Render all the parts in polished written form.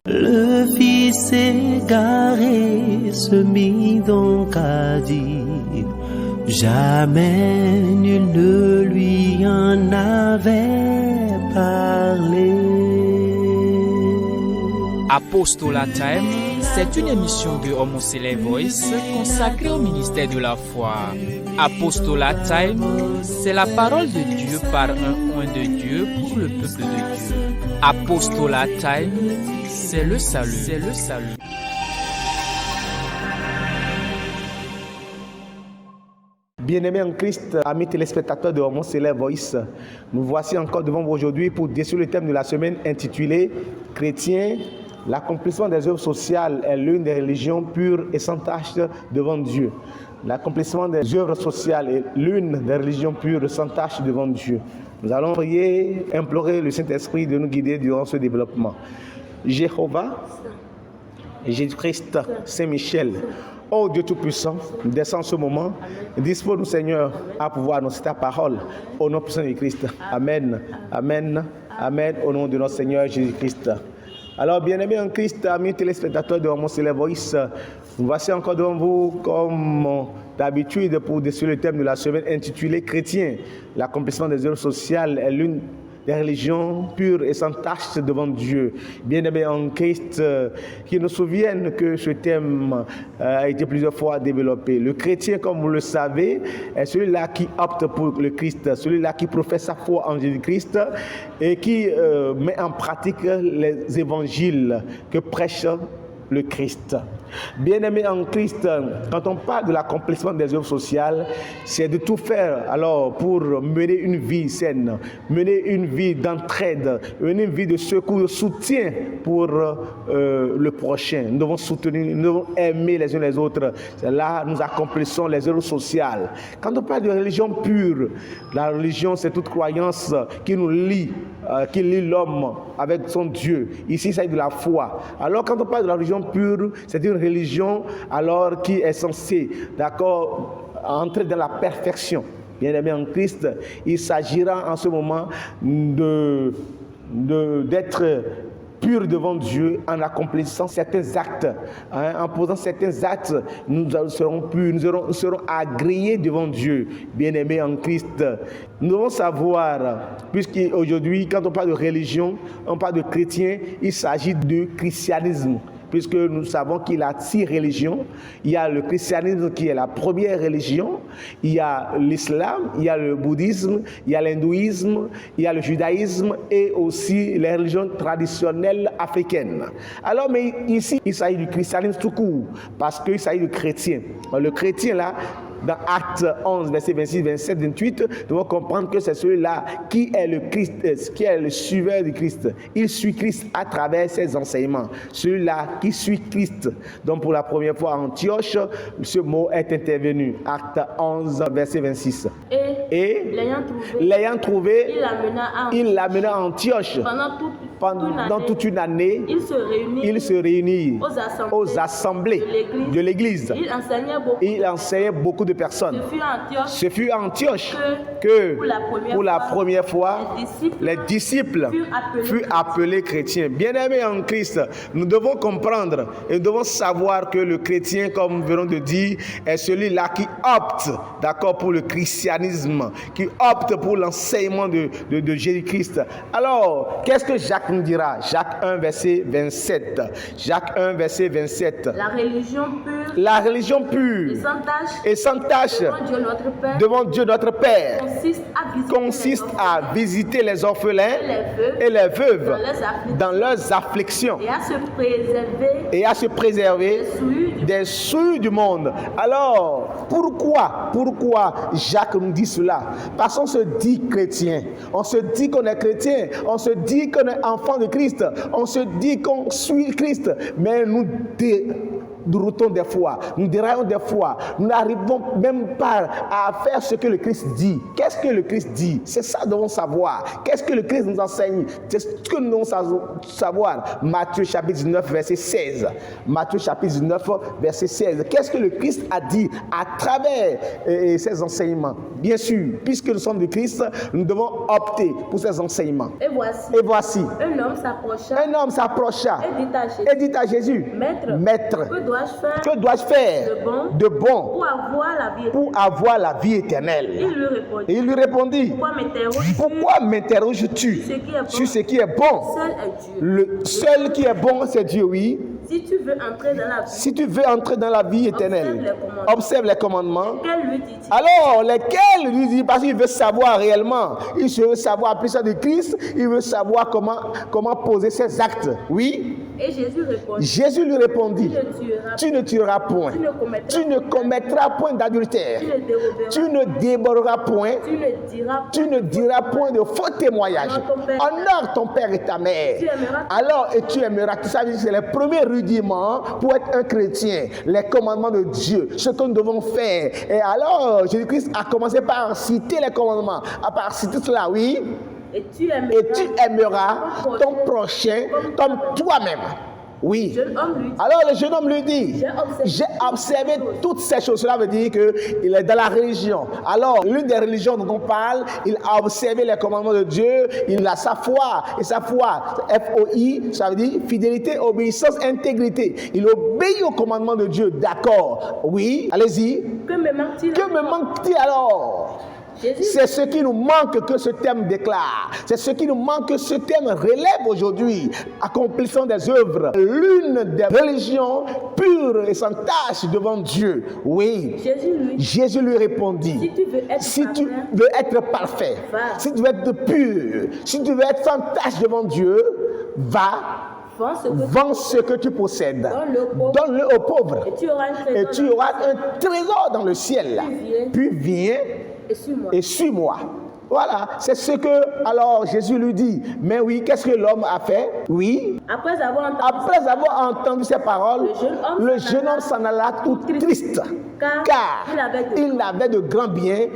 Le fils égaré se mit donc à dire, jamais nul ne lui en avait parlé. Apostolat Time, c'est une émission de Homocélé Voice consacrée au ministère de la foi. Apostolat Time, c'est la parole de Dieu par un oint de Dieu pour le peuple de Dieu. Apostolat Time, c'est le salut. C'est le salut. Bien-aimés en Christ, amis téléspectateurs de Homocélé Voice, nous voici encore devant vous aujourd'hui pour décider le thème de la semaine intitulé « Chrétiens, l'accomplissement des œuvres sociales est l'une des religions pures et sans tache devant Dieu. » L'accomplissement des œuvres sociales est l'une des religions pures et sans tache devant Dieu. Nous allons prier, implorer le Saint-Esprit de nous guider durant ce développement. Jéhovah, Jésus-Christ, Saint-Michel, ô Dieu Tout-Puissant, descends en ce moment, dispose-nous Seigneur à pouvoir annoncer ta parole au nom puissant de Christ. Amen, Amen, Amen, au nom de notre Seigneur Jésus-Christ. Alors, bien-aimés en Christ, amis téléspectateurs de Homocélé Voice, nous voici encore devant vous comme d'habitude pour décider le thème de la semaine intitulé « Chrétiens, l'accomplissement des œuvres sociales est l'une des religions pures et sans tache devant Dieu ». Bien-aimés en Christ, qui nous souviennent que ce thème a été plusieurs fois développé. Le chrétien, comme vous le savez, est celui-là qui opte pour le Christ, celui-là qui professe sa foi en Jésus-Christ et qui met en pratique les évangiles que prêche le Christ. Bien-aimés en Christ, quand on parle de l'accomplissement des œuvres sociales, c'est de tout faire alors pour mener une vie saine, mener une vie d'entraide, mener une vie de secours, de soutien pour le prochain. Nous devons soutenir, nous devons aimer les uns les autres. C'est là que nous accomplissons les œuvres sociales. Quand on parle de religion pure, la religion c'est toute croyance qui nous lie, qui lie l'homme avec son Dieu. Ici, il s'agit de la foi. Alors quand on parle de la religion pure, c'est une religion alors qui est censée, d'accord, entrer dans la perfection. Bien-aimés en Christ, il s'agira en ce moment d'être pur devant Dieu en accomplissant certains actes. En posant certains actes, nous serons purs, nous serons agréés devant Dieu. Bien-aimés en Christ, nous devons savoir, puisqu'aujourd'hui, quand on parle de religion, on parle de chrétien, il s'agit de christianisme. Puisque nous savons qu'il y a 6 religions. Il y a le christianisme qui est la première religion, il y a l'islam, il y a le bouddhisme, il y a l'hindouisme, il y a le judaïsme et aussi les religions traditionnelles africaines. Alors, mais ici, il s'agit du christianisme tout court, parce qu'il s'agit de chrétien. Le chrétien là, dans Actes 11, versets 26, 27, 28, nous devons comprendre que c'est celui-là qui est le Christ, qui est le suiveur du Christ. Il suit Christ à travers ses enseignements. Celui-là qui suit Christ. Donc pour la première fois à Antioche, ce mot est intervenu. Actes 11, verset 26. Et l'ayant trouvé, il l'amena à Antioche. Pendant toute une année, il se réunit aux assemblées de l'Église. Il enseignait beaucoup de personnes. Ce fut à Antioche que pour la première fois, les disciples furent appelés chrétiens. Bien-aimés en Christ, nous devons comprendre et nous devons savoir que le chrétien, comme nous venons de dire, est celui-là qui opte, d'accord, pour le christianisme, qui opte pour l'enseignement de Jésus-Christ. Alors, qu'est-ce que Jacques nous dira? Jacques 1, verset 27. Jacques 1, verset 27. La religion pure et sans tache devant Dieu notre Père consiste à visiter les orphelins et les veuves dans leurs afflictions et à se préserver des souilles du monde. Alors, pourquoi Jacques nous dit cela? Parce qu'on se dit chrétien, on se dit qu'on est chrétien, on se dit qu'on est enfant de Christ, on se dit qu'on suit Christ, mais nous routons des fois, nous déraillons des fois, nous n'arrivons même pas à faire ce que le Christ dit. Qu'est-ce que le Christ dit? C'est ça que nous devons savoir. Qu'est-ce que le Christ nous enseigne? C'est ce que nous devons savoir. Matthieu chapitre 19, verset 16. Matthieu chapitre 19, verset 16. Qu'est-ce que le Christ a dit à travers ces enseignements? Bien sûr, puisque nous sommes de Christ, nous devons opter pour ces enseignements. Et voici, un homme s'approcha et dit à Jésus, Maître, que dois-je faire de bon pour avoir la vie éternelle? Il lui répondit, pourquoi m'interroges-tu sur ce qui est bon? Le seul qui est bon, c'est Dieu, oui. Si tu veux entrer dans la vie éternelle, observe les commandements. Lesquels lui dit-il? Alors, lesquels lui dit? Parce qu'il veut savoir réellement. Il veut savoir plus de Christ. Il veut savoir comment poser ses actes. Oui. Et Jésus lui répondit, tu ne tueras point. Tu ne commettras point d'adultère. Tu ne déborderas point. Tu ne diras point de faux témoignages. Honore ton père et ta mère. Alors, et tu aimeras. Tout ça, c'est les premiers rudiments pour être un chrétien. Les commandements de Dieu. Ce que nous devons faire. Et alors, Jésus-Christ a commencé par citer les commandements. À part citer cela, oui. Et tu aimeras ton prochain comme toi-même. Oui. Alors le jeune homme lui dit, j'ai observé toutes ces choses. Cela veut dire qu'il est dans la religion. Alors, l'une des religions dont on parle, il a observé les commandements de Dieu, il a sa foi. Et sa foi, F-O-I, ça veut dire fidélité, obéissance, intégrité. Il obéit aux commandements de Dieu, d'accord. Oui, allez-y. Que me manque-t-il alors? C'est ce qui nous manque que ce thème déclare. C'est ce qui nous manque que ce thème relève aujourd'hui. Accomplissant des œuvres. L'une des religions pures et sans tache devant Dieu. Oui. Jésus lui répondit. Si tu veux être parfait, si tu veux être pur, si tu veux être sans tache devant Dieu, vends ce que tu possèdes. Donne-le aux pauvres. Et tu auras un trésor dans le ciel. Puis viens et suis-moi. Voilà, c'est ce que alors Jésus lui dit. Mais oui, qu'est-ce que l'homme a fait? Oui. Après avoir entendu ces paroles, le jeune homme s'en alla tout triste. Car il avait de grands biens.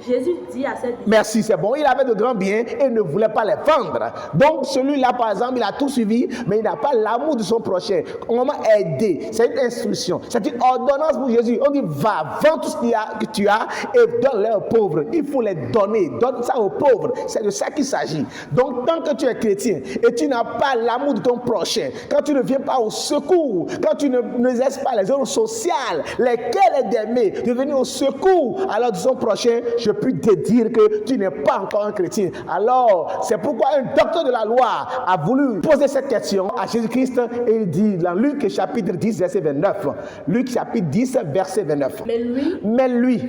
Jésus dit à cette merci, c'est bon. Il avait de grands biens et ne voulait pas les vendre. Donc celui-là, par exemple, il a tout suivi, mais il n'a pas l'amour de son prochain. On m'a aidé. C'est une instruction. C'est une ordonnance pour Jésus. On dit, va, vends tout ce que tu as et donne-les aux pauvres. Il faut les donner. Donne ça aux pauvres. C'est de ça qu'il s'agit. Donc tant que tu es chrétien et tu n'as pas l'amour de ton prochain, quand tu ne viens pas au secours, quand tu n'exerces pas les œuvres sociales, lesquelles d'aimer, de venir au secours alors de son prochain, je peux te dire que tu n'es pas encore un chrétien. Alors, c'est pourquoi un docteur de la loi a voulu poser cette question à Jésus-Christ et il dit dans Luc chapitre 10, verset 29. Luc chapitre 10, verset 29. Mais lui,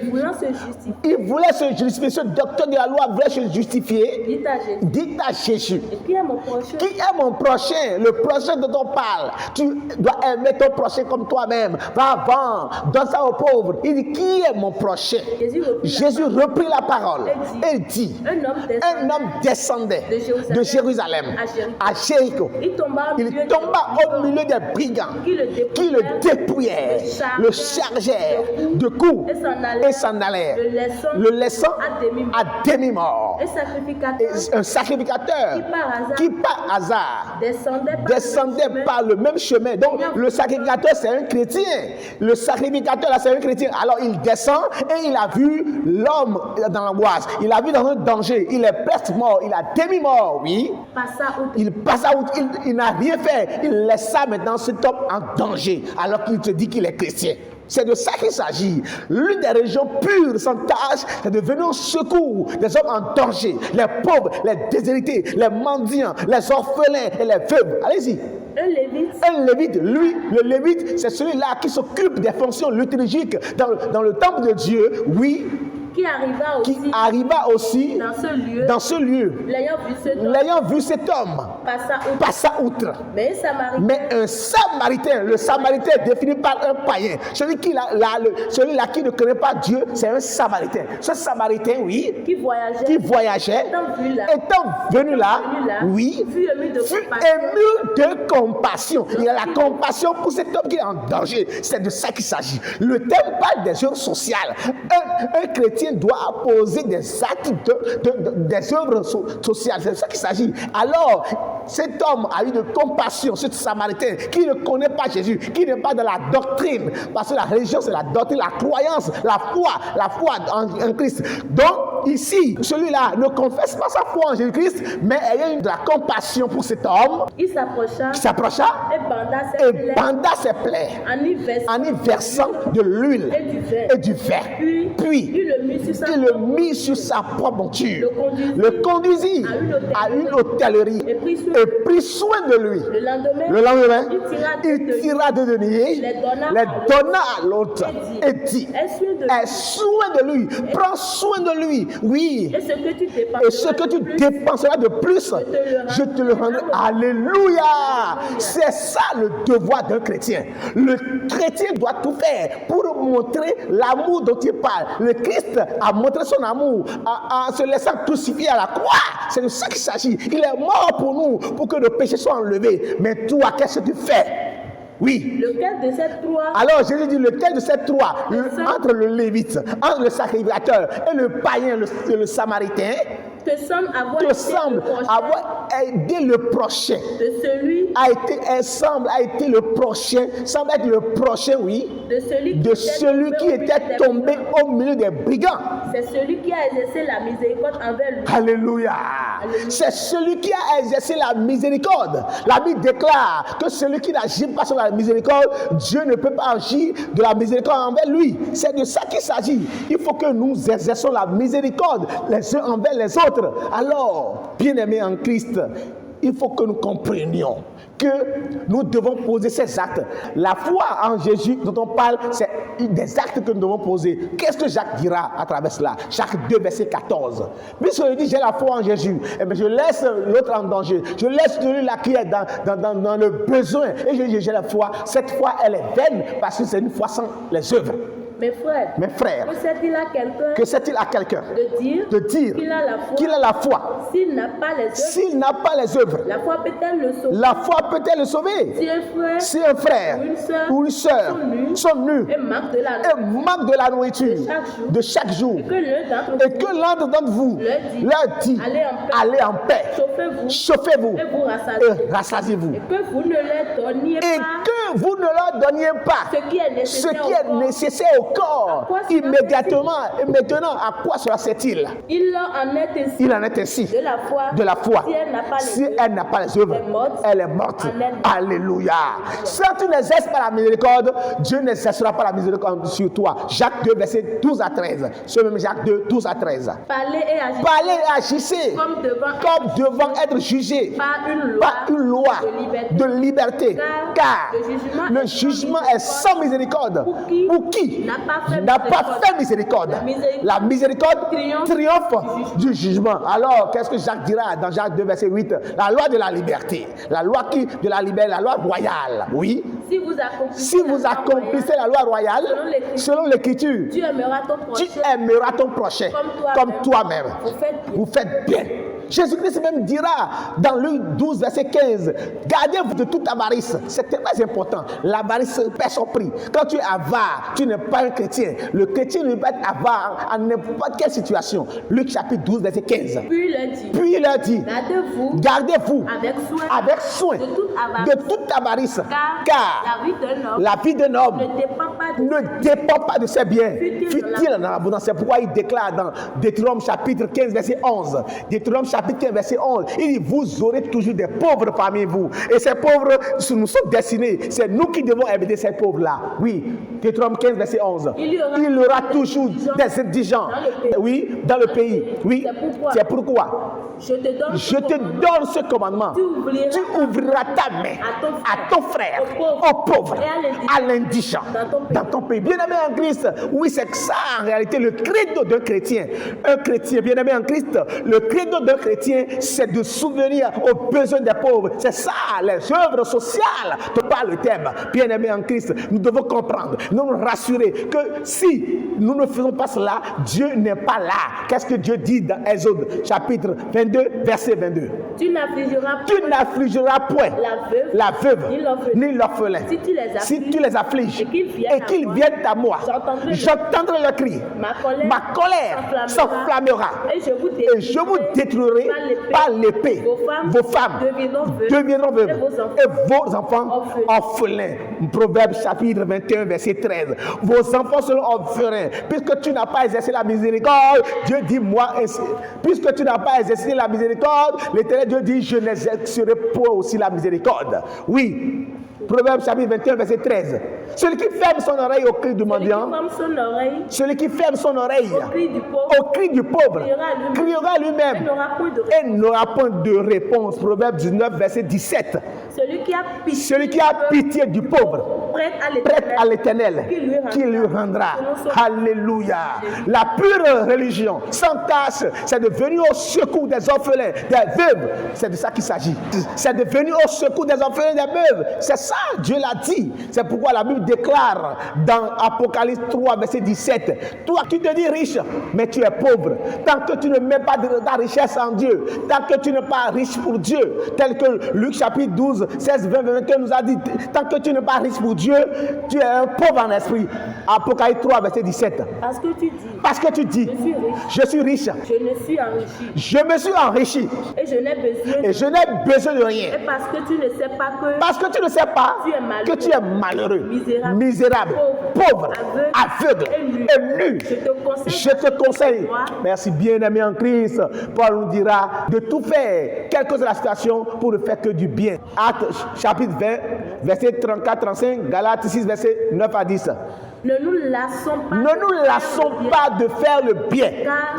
il voulait se justifier. Ce docteur de la loi voulait se justifier. Dit à Jésus. Et qui est mon prochain? Qui est mon prochain? Le prochain dont on parle. Tu dois aimer ton prochain comme toi-même. Va vendre, donne ça aux pauvres. Il dit, qui est mon prochain? Jésus reprit la parole et dit, un homme descendait de Jérusalem à Jéricho. Il tomba au milieu des brigands qui le dépouillèrent, le chargèrent de coups et s'en allèrent, le laissant à demi-mort. Un sacrificateur qui par hasard descendait par le même chemin. Donc le sacrificateur c'est un chrétien. Le sacrificateur là c'est un chrétien. Alors il descend et il a vu l'homme dans l'angoisse. Il a vu dans un danger. Il est presque mort. Il a demi-mort, oui. Il passa outre. Il n'a rien fait. Il laissa maintenant cet homme en danger alors qu'il te dit qu'il est chrétien. C'est de ça qu'il s'agit. L'une des religions pures, sans tâche, c'est de venir au secours des hommes en danger, les pauvres, les déshérités, les mendiants, les orphelins et les veuves. Allez-y. Un lévite, lui, le lévite, c'est celui-là qui s'occupe des fonctions liturgiques dans le temple de Dieu, oui. Qui arriva aussi dans ce lieu, l'ayant vu cet homme passa outre. Mais un Samaritain, le Samaritain est défini par un païen. Celui-là qui ne connaît pas Dieu, c'est un Samaritain. Ce Samaritain, oui, qui voyageait, étant venu là, oui, fut ému de compassion. Il a la compassion pour cet homme qui est en danger. C'est de ça qu'il s'agit. Le thème parle des œuvres sociales. Un chrétien doit poser des actes des œuvres sociales. C'est de ça qu'il s'agit. Alors, cet homme a eu de compassion, ce Samaritain qui ne connaît pas Jésus, qui n'est pas dans la doctrine, parce que la religion c'est la doctrine, la croyance, la foi en Christ. Donc ici, celui-là ne confesse pas sa foi en Jésus-Christ, mais ayant eu de la compassion pour cet homme, il s'approcha et banda ses plaies en y versant de l'huile et du verre. Puis il le mit sur sa propre monture, le conduisit à une hôtellerie et prit soin de lui. Le lendemain, il tira 2 deniers, les donna à l'autre et dit: aie soin de lui, prends soin de lui, oui, et ce que tu dépenseras de plus, je te le rendrai. Alléluia. C'est ça le devoir d'un chrétien. Le chrétien doit tout faire pour montrer l'amour dont il parle. Le Christ a montré son amour en se laissant crucifier à la croix. C'est de ça qu'il s'agit. Il est mort pour nous, pour que nos péchés soient enlevés. Mais toi, qu'est-ce que tu fais? Oui. Lequel de ces trois? Alors Jésus dit lequel de ces trois, entre le lévite, entre le sacrificateur et le païen, le samaritain, te semble avoir aidé le prochain. De celui semble être le prochain, oui, de celui qui était tombé au milieu des brigands. C'est celui qui a exercé la miséricorde envers lui. Alléluia. C'est celui qui a exercé la miséricorde. La Bible déclare que celui qui n'agit pas sur la miséricorde, Dieu ne peut pas agir de la miséricorde envers lui. C'est de ça qu'il s'agit. Il faut que nous exerçons la miséricorde les uns envers les autres. Alors, bien-aimés en Christ, il faut que nous comprenions que nous devons poser ces actes. La foi en Jésus dont on parle, c'est des actes que nous devons poser. Qu'est-ce que Jacques dira à travers cela? Jacques 2, verset 14. Puisqu'il dit j'ai la foi en Jésus, eh bien, je laisse l'autre en danger. Je laisse celui-là qui est dans le besoin. Et j'ai la foi. Cette foi, elle est vaine parce que c'est une foi sans les œuvres. Mes frères, que sert-il à quelqu'un de dire qu'il a la foi s'il n'a pas les œuvres? La foi peut-elle le sauver? Si un frère ou une soeur sont nus et manquent de la nourriture de chaque jour, et que l'un d'entre vous leur dit allez en paix, chauffez-vous et rassasiez-vous, et que vous ne leur donniez pas ce qui est nécessaire au corps immédiatement. Et maintenant, à quoi cela sert-il? Il en est ainsi de la foi. Si elle n'a pas les œuvres, elle est morte. Alléluia. Si tu n'exerces pas la miséricorde, Dieu n'exercera pas la miséricorde sur toi. Jacques 2, verset 12 à 13. Ce même Jacques 2, 12 à 13. Parlez et agissez comme devant être jugé par une loi de liberté. Car le jugement est sans miséricorde. Pour qui n'a pas fait miséricorde. La miséricorde triomphe du jugement. Alors, qu'est-ce que Jacques dira dans Jacques 2, verset 8? La loi de la liberté. La loi de la liberté, la loi royale. Oui. Si vous accomplissez la loi royale, selon l'Écriture, tu aimeras ton prochain comme toi-même. Vous faites bien. Jésus-Christ même dira dans Luc 12, verset 15, gardez-vous de toute avarice. C'est très important. L'avarice perd son prix. Quand tu es avare, tu n'es pas un chrétien. Le chrétien ne peut pas être avare en n'importe quelle situation. Luc chapitre 12, verset 15. Puis il leur dit, gardez-vous avec soin de toute avarice. Car la vie d'un homme ne dépend pas de ses biens. Fut-il en abondance. C'est pourquoi il déclare dans Deutéronome chapitre 15, verset 11. Deutéronome chapitre 15, verset 11. Il dit, vous aurez toujours des pauvres parmi vous. Et ces pauvres, nous sommes destinés. C'est nous qui devons aider ces pauvres-là. Oui. Deutéronome 15, verset 11. Il y aura toujours des indigents. Oui, dans le pays. Oui. C'est pourquoi je te donne ce commandement. Tu ouvriras ta main à ton frère, aux pauvres, à l'indigent dans ton pays. Bien-aimé en Christ, oui, c'est ça en réalité le credo d'un chrétien. Un chrétien, bien-aimé en Christ, le credo d'un chrétien, c'est de souvenir aux besoins des pauvres. C'est ça, les œuvres sociales te parle le thème. Bien-aimé en Christ, nous devons comprendre, nous rassurer que si nous ne faisons pas cela, Dieu n'est pas là. Qu'est-ce que Dieu dit dans Exode chapitre 22, verset 22? Tu n'affligeras point la veuve ni l'orphelin. Si tu les affliges et qu'ils viennent à moi, j'entendrai leur cri. Ma colère s'enflammera et je vous détruirai par l'épée. Vos femmes deviendront veuves et vos enfants orphelins. Proverbe chapitre 21, verset 13. Vos enfants seront orphelins. Puisque tu n'as pas exercé la miséricorde, Dieu dit moi ainsi. Puisque tu n'as pas exercé la miséricorde, l'Éternel Dieu dit je n'exercerai point aussi la miséricorde. Oui. Proverbe chapitre 21, verset 13. Celui qui ferme son oreille au cri du mendiant, celui qui ferme son oreille au cri du pauvre, criera lui-même et n'aura point de réponse. Proverbe 19, verset 17. Celui qui a pitié du pauvre, prête à l'Éternel, qui lui rendra. Alléluia. La pure religion, sans tâche, c'est de venir au secours des orphelins, des veuves. C'est de ça qu'il s'agit. C'est de venir au secours des orphelins, des veuves. C'est ça, Dieu l'a dit. C'est pourquoi la Bible déclare dans Apocalypse 3, verset 17. Toi qui te dis riche, mais tu es pauvre. Tant que tu ne mets pas de ta richesse en Dieu, tant que tu n'es pas riche pour Dieu, tel que Luc chapitre 12, 16, 20, 21 nous a dit, tant que tu n'es pas riche pour Dieu, tu es un pauvre en esprit. Apocalypse 3, verset 17. Parce que tu dis, je suis riche. Je me suis enrichi. Et je n'ai besoin de rien. Et parce que tu ne sais pas que tu es malheureux, misérable, pauvre, aveugle et nu. Je te conseille, merci bien-aimé en Christ, Paul nous dira de tout faire, quelle que soit la situation, pour ne faire que du bien. Actes chapitre 20, verset 34-35, Galates 6, verset 9 à 10. Ne nous lassons pas de faire le bien,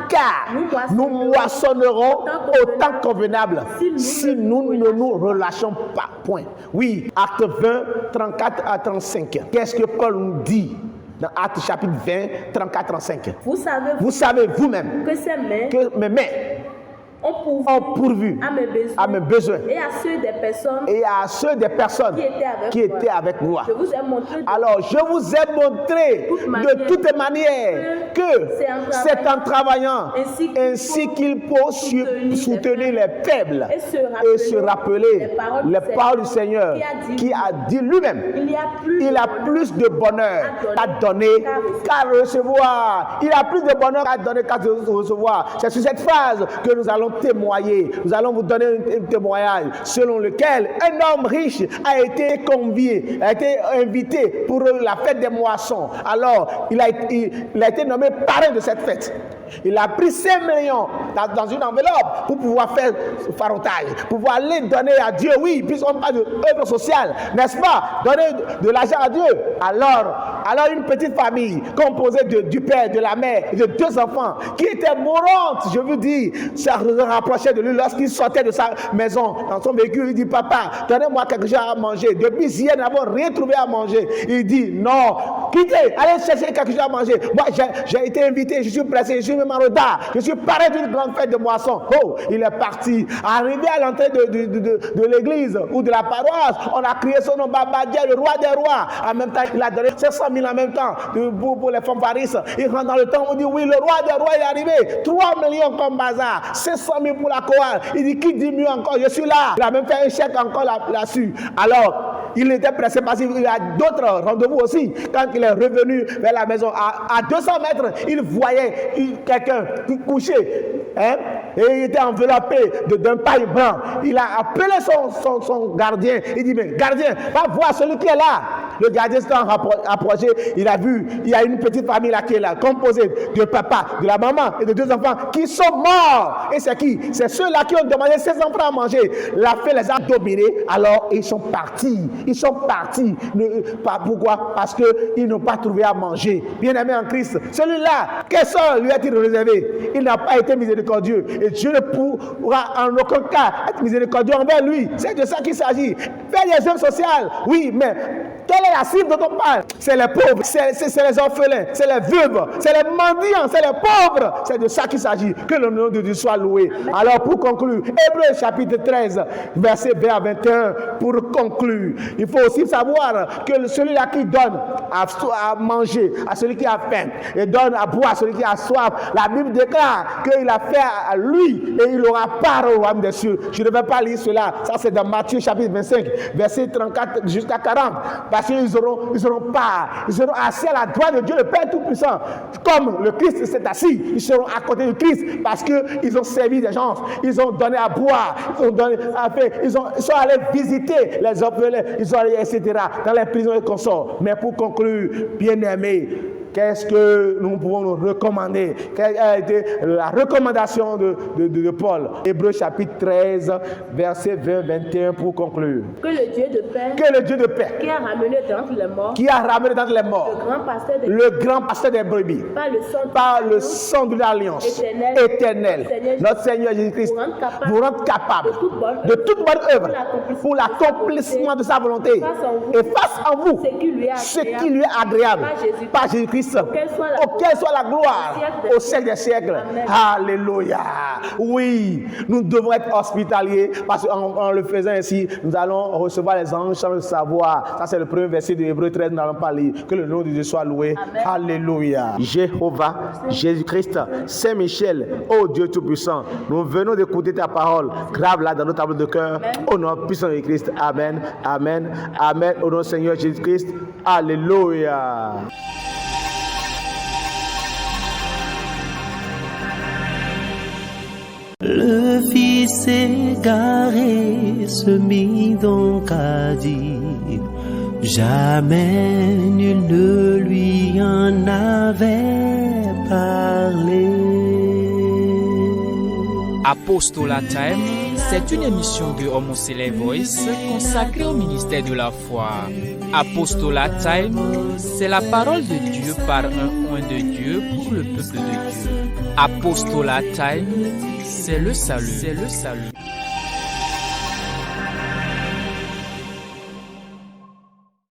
car nous moissonnerons au temps convenable si nous ne nous relâchons pas. Point. Oui, acte 20, 34 à 35. Qu'est-ce que Paul nous dit dans Acte chapitre 20, 34 à 35? Vous savez vous-même que mes mains ont pourvu à mes besoins et à ceux des personnes qui étaient avec moi. Alors, je vous ai montré de toutes manières que c'est en travaillant ainsi qu'il faut soutenir les faibles et se rappeler les paroles du Seigneur qui a dit lui-même, il a plus de bonheur à donner qu'à recevoir. Il a plus de bonheur à donner qu'à recevoir. C'est sur cette phrase que nous allons témoigner. Nous allons vous donner un témoignage selon lequel un homme riche a été convié, a été invité pour la fête des moissons. Alors, il a été nommé parrain de cette fête. Il a pris 5 millions dans une enveloppe pour pouvoir faire ce farotage, pour pouvoir aller donner à Dieu. Oui, puisqu'on parle d'œuvre sociale, n'est-ce pas? Donner de l'argent à Dieu. Alors une petite famille composée du père, de la mère et de 2 enfants qui étaient mourantes, je vous dis, ça se rapprochait de lui lorsqu'il sortait de sa maison dans son véhicule. Il dit, papa, donnez-moi quelque chose à manger. Depuis hier, nous n'avons rien trouvé à manger. Il dit, non, quittez, allez chercher quelque chose à manger. Moi, j'ai été invité, je suis pressé, je suis même en retard. Je suis paré d'une grande fête de moisson. Oh, il est parti. Arrivé à l'entrée de l'église ou de la paroisse, on a crié son nom, Babadia, le roi des rois. En même temps, il a donné 500 000 en même temps pour les fanfaristes. Il rentre dans le temps, on dit, oui, le roi des rois est arrivé. 3 millions comme bazar. 500 000 pour la chorale. Il dit, qui dit mieux encore? Je suis là. Il a même fait un chèque encore là-dessus. Alors, il était pressé parce qu'il a d'autres rendez-vous aussi. Quand il est revenu vers la maison, à 200 mètres, il voyait quelqu'un couché. Et il était enveloppé d'un paille blanc. Il a appelé son gardien. Il dit, mais gardien, va voir celui qui est là. Le gardien s'est approché, il a vu, il y a une petite famille là qui est là, composée de papa, de la maman et de 2 enfants qui sont morts. Et c'est qui? C'est ceux-là qui ont demandé ses enfants à manger. La faim les a dominés, alors ils sont partis. Ils sont partis. Pourquoi? Parce qu'ils n'ont pas trouvé à manger. Bien-aimé en Christ, celui-là, quel sort lui a-t-il réservé? Il n'a pas été miséricordieux. Et Dieu ne pourra en aucun cas être miséricordieux envers lui. C'est de ça qu'il s'agit. Faire des œuvres sociales, oui, mais quelle est la cible dont on parle? C'est les pauvres, c'est les orphelins, c'est les veuves, c'est les mendiants, c'est les pauvres. C'est de ça qu'il s'agit. Que le nom de Dieu soit loué. Alors pour conclure, Hébreux chapitre 13, verset 20 à 21, pour conclure, il faut aussi savoir que celui-là qui donne à manger à celui qui a faim et donne à boire à celui qui a soif, la Bible déclare qu'il a fait à lui et il aura part au royaume des cieux. Je ne vais pas lire cela. Ça c'est dans Matthieu chapitre 25, verset 34 jusqu'à 40. Parce qu'ils auront part, ils seront assis à la droite de Dieu le Père Tout-Puissant. Comme le Christ s'est assis, ils seront à côté du Christ parce qu'ils ont servi des gens, ils ont donné à boire, ils ont donné à faire, ils sont allés visiter les orphelins, ils sont allés, etc., dans les prisons et consorts. Mais pour conclure, bien-aimés, qu'est-ce que nous pouvons nous recommander? Quelle a été la recommandation de Paul? Hébreux chapitre 13, verset 20-21 pour conclure. Que le Dieu de paix, qui a ramené d'entre les morts, le grand pasteur des brebis, par le sang de l'alliance éternelle, notre Seigneur Jésus-Christ, vous rendre capable de toute bonne œuvre pour l'accomplissement de sa volonté et fasse en vous ce qui lui est agréable par Jésus-Christ, auquel soit la gloire au siècle des siècles. Alléluia. Oui, nous devons être hospitaliers parce qu'en le faisant ainsi, nous allons recevoir les anges sans le savoir. Ça, c'est le premier verset de Hébreux 13. Nous n'allons pas lire. Que le nom de Dieu soit loué. Amen. Alléluia. Jéhovah, Jésus-Christ, Saint-Michel, ô Dieu Tout-Puissant, nous venons d'écouter ta parole. Grave-la dans nos tableaux de cœur. Au nom puissant de Christ. Amen. Amen. Amen. Au nom du Seigneur Jésus-Christ. Alléluia. Le fils égaré se mit donc à dire, jamais nul ne lui en avait parlé. Apostolat Time, c'est une émission de Homoselect Voice consacrée au ministère de la foi. Apostolat Time, c'est la parole de Dieu par un oint de Dieu pour le peuple de Dieu. Apostolat Time, c'est le salut. C'est le salut.